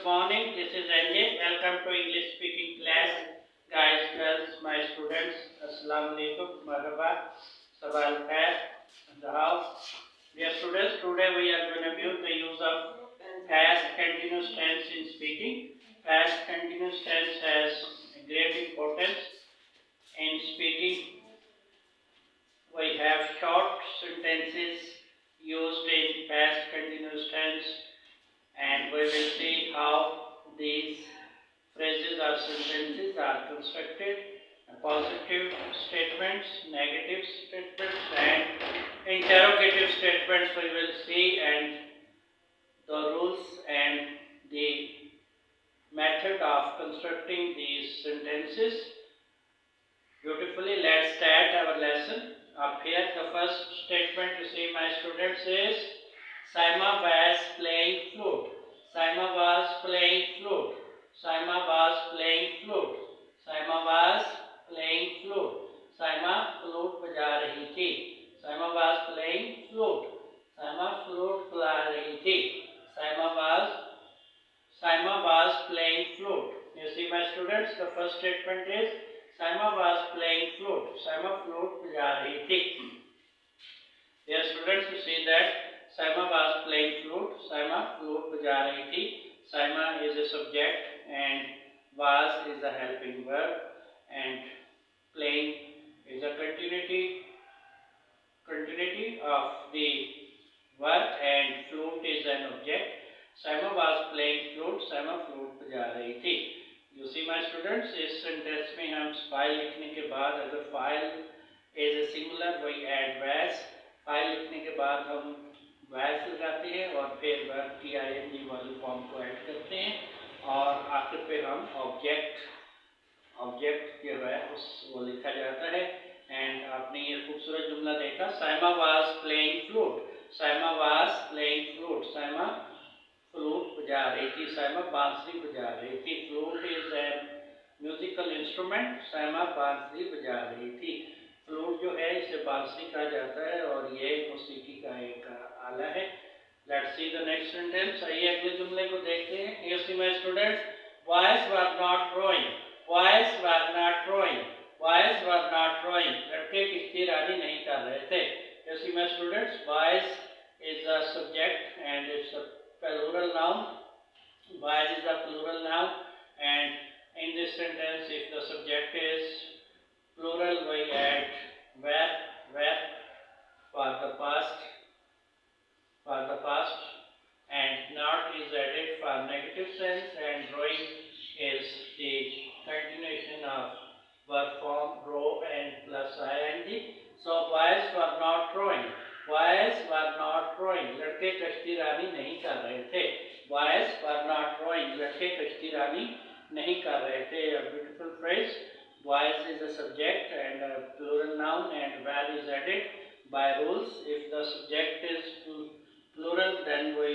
morning. This is NJ. Welcome to English speaking class. Guys, girls, my students. Assalamu alaikum. Marhaba. Sabah al khair. In the house. Dear students, today we are going to view the use of past continuous tense in speaking. Past continuous tense has great importance in speaking. We have short sentences used in past continuous tense, and we will see how these phrases or sentences are constructed. Positive statements, negative statements, and interrogative statements we will see, and the rules and the method of constructing these sentences. Beautifully, let's start our lesson. Up here, the first statement you see, my students, is Saima was playing flute. Saima was playing flute. Saima was playing flute. Saima was playing flute. Saima flute बजा रही थी. Saima was playing flute. Saima flute बजा रही थी. Saima was playing flute. You see, my students, the first statement is Saima was playing flute. Saima flute बजा रही थी. Dear students, you see that Saima was playing flute. Saima flute बजा रही थी. Saima is a subject and was is a helping verb, and playing is a continuity of the verb, and flute is an object. Saima was playing flute. Saima flute बजा रही थी. You see, my students, इस sentence में हम file लिखने के बाद अगर फाइल इज ए सिंगुलर वही एड वैस, फाइल लिखने के बाद हम वैस लगाते हैं और फिर वर्ब की आईएनजी वाली फॉर्म को ऐड करते हैं और आखिर पे हम ऑब्जेक्ट जो है उस वो लिखा जाता है. एंड आपने ये खूबसूरत जुमला देखा, Saima was playing flute. Saima was playing flute. Saima flute बजा रही थी. साइमा बांसुरी बजा रही थी. Flute is a musical instrument. Saima बांसुरी बजा रही थी. फ्लूट जो है इसे बांसुरी कहा जाता है और ये मौसीकी का एक आला है. Let's see the next sentence. आइए अगले जुमले को देखते हैं. You see my students, boys were not rowing. Boys were not rowing. Boys were not rowing. लड़के किश्ती रानी नहीं कर रहे थे. You see my students, boys is a subject and it's a plural noun. Boys is a plural noun, and in this sentence, if the subject is plural, we add were for the past, and not is added for negative sense, and drawing is the continuation of verb form draw and plus ing. So boys were not drawing. Boys were not drawing. लड़के कश्ती रानी नहीं कर रहे थे. Boys were not drawing. लड़के कश्ती रानी नहीं कर रहे थे. A beautiful phrase. Boys is a subject and a plural noun, and were is added by rules. If the subject is plural, then we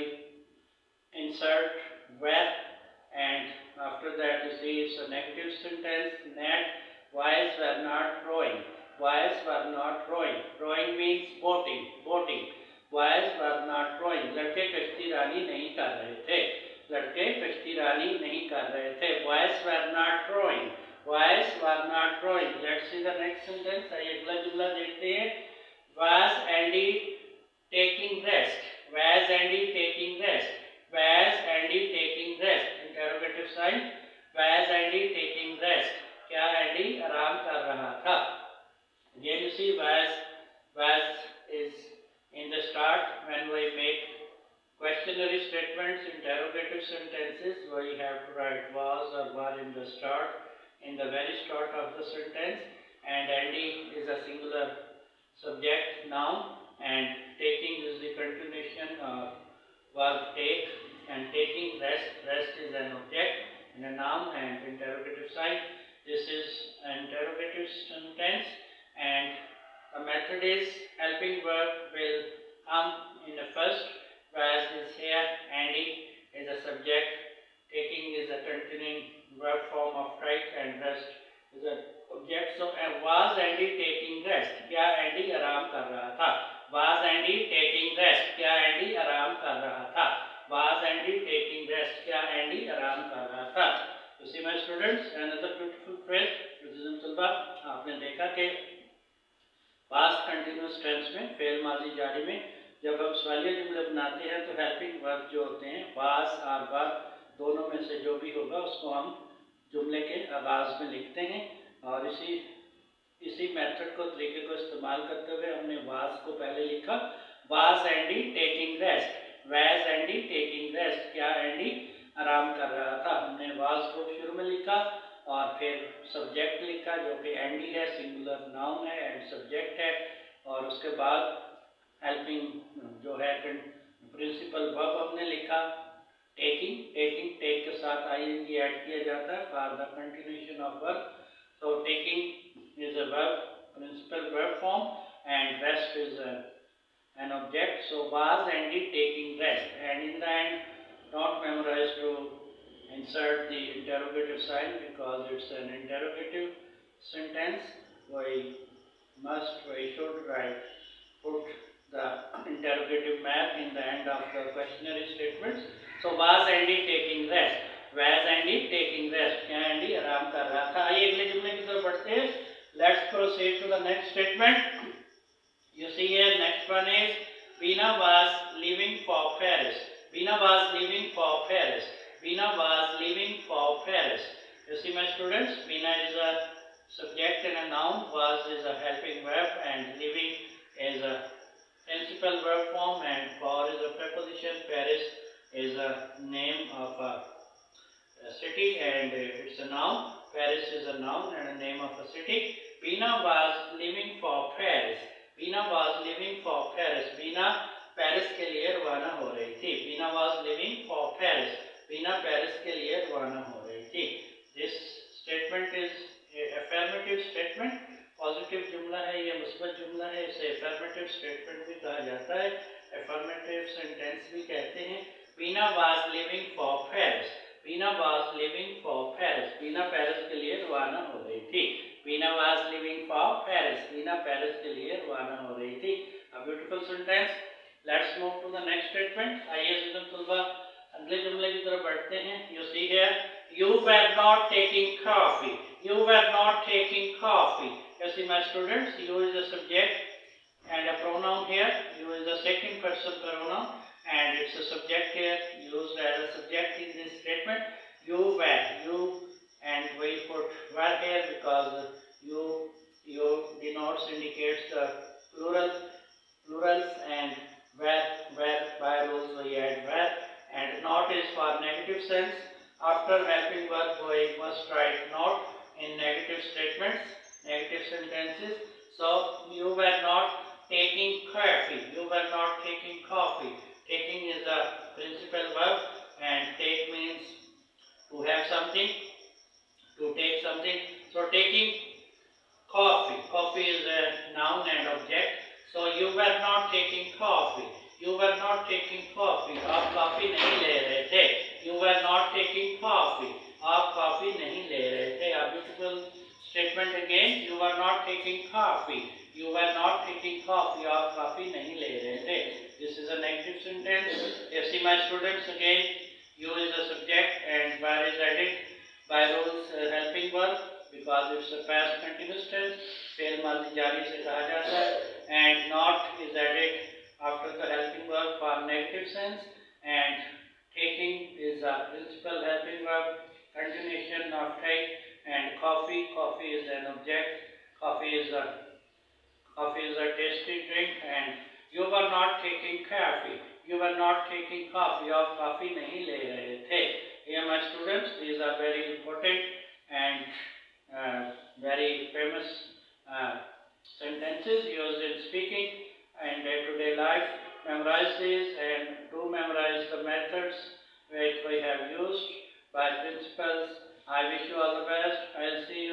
insert were, and after that you see it's a negative sentence. Net. Boys were not drawing. Boys were not rowing. Rowing means boating. Boys were not rowing. लड़के कश्ती रानी नहीं कर रहे थे. लड़के कश्ती रानी नहीं कर रहे थे. Boys were not rowing. Boys were not rowing. Let's see the next sentence. आइए अगला जुमला देखते हैं. Was Andy taking rest? Was Andy taking rest? Was Andy taking rest? Interrogative sign. Was Andy taking rest? क्या Andy आराम कर रहा था? Again you see was is in the start. When we make questionary statements, interrogative sentences, we have to write was or were in the start, in the very start of the sentence, and Andy is a singular subject noun, and taking is the continuation of verb take, and taking rest is an object and a noun and interrogative sign. This is an interrogative sentence, and the method is helping verb will come in the first. Was is here. Andy is a subject. Taking is a continuing verb form of right, and rest is an object. So was Andy taking rest? क्या Andy आराम कर रहा था? Was Andy taking rest? क्या Andy आराम कर रहा था? Was Andy taking rest? क्या Andy आराम see my students, another beautiful phrase, present तलबा, आपने देखा कि पास्ट कंटिन्यूस टेंस में फेल माजी जारी में जब हम सवालिया जुमले बनाते हैं तो हेल्पिंग वर्ब जो होते हैं वाज और वर दोनों में से जो भी होगा उसको हम जुमले के आगाज में लिखते हैं। और इसी मेथड को तरीके को इस्तेमाल करते हुए हमने वाज को पहले लिखा, was Andy taking rest, was Andy taking rest, क्या एंडी आराम कर रहा था। हमने वाज को शुरू में लिखा और फिर सब्जेक्ट लिखा जो कि एंडी है, सिंगुलर नाउन है एंड सब्जेक्ट है, और उसके बाद हेल्पिंग जो है प्रिंसिपल वर्ब हमने लिखा, टेकिंग, टेक के साथ आईएनजी ऐड किया जाता है for the continuation of verb. So taking is a verb, principal verb form, and rest is an object. So was Andy taking rest? And in the end, don't memorize to insert the interrogative sign because it's an interrogative sentence. We should put the interrogative mark in the end of the questionnaire statements. So was Andy taking rest? Whereas Andy taking rest, क्या Andy आराम कर रहा था। आइए अगले जुमले की तरफ बढ़ते हैं। Let's proceed to the next statement. You see here, next one is Veena was leaving for Paris. Veena was leaving for Paris. Veena was leaving for Paris. You see my students, Veena is a subject and a noun, was is a helping verb, and leaving is a principal verb form, and for is a preposition. Paris is a name of a city and it's a noun. Paris is a noun and a name of a city. Veena was leaving for Paris. Veena was leaving for Paris. Veena Paris के लिए रवाना हो रही थी. Veena was leaving for Paris. Veena Paris के लिए रवाना हो रही थी. This statement is a affirmative statement. Positive जुमला है, ये मुस्बत जुमला है, इसे affirmative statement भी कहा जाता है, affirmative sentence भी कहते हैं. Veena was leaving for Paris. Veena was leaving for Paris. Veena Paris के लिए रवाना हो रही थी. Veena was leaving for Paris. Veena Paris के लिए रवाना हो रही थी. A beautiful sentence. Let's move to the next statement. आइए तलबा अगले जुमले की तरफ बढ़ते हैं. You see here, you were not taking coffee. You were not taking coffee. You see my students, you is a subject and a pronoun here. You is a second person pronoun. And it's a subject here used as a subject in this statement. You were, you, and we put were here because you denotes indicates the plurals, and were by rules we add were, and not is for negative sense. After helping verb we must write not in negative statements, negative sentences. So you were not taking coffee. You were not taking coffee. Taking is a principal verb and take means to have something, to take something. So taking coffee. Coffee is a noun and object. So you were not taking coffee. You were not taking coffee. आप coffee नहीं ले रहे थे. You were not taking coffee. आप coffee नहीं ले रहे थे. A beautiful statement again. You were not taking coffee. You were not taking coffee. आप कॉफी नहीं ले रहे थे. This is a negative sentence. You see my students again, you is a subject and were is added by rules helping verb because it's a past continuous tense. Fail माजी जारी से कहा जाता है. And not is added after the helping verb for negative sense. And taking is a principal helping verb, continuation of take. And coffee is an object. Coffee is a tasty drink. And you were not taking coffee. You were not taking coffee. आप coffee नहीं ले रहे थे. Here my students, these are very important and very famous sentences used in speaking and day-to-day life. Memorize these and do memorize the methods which we have used by principals. I wish you all the best. I'll see you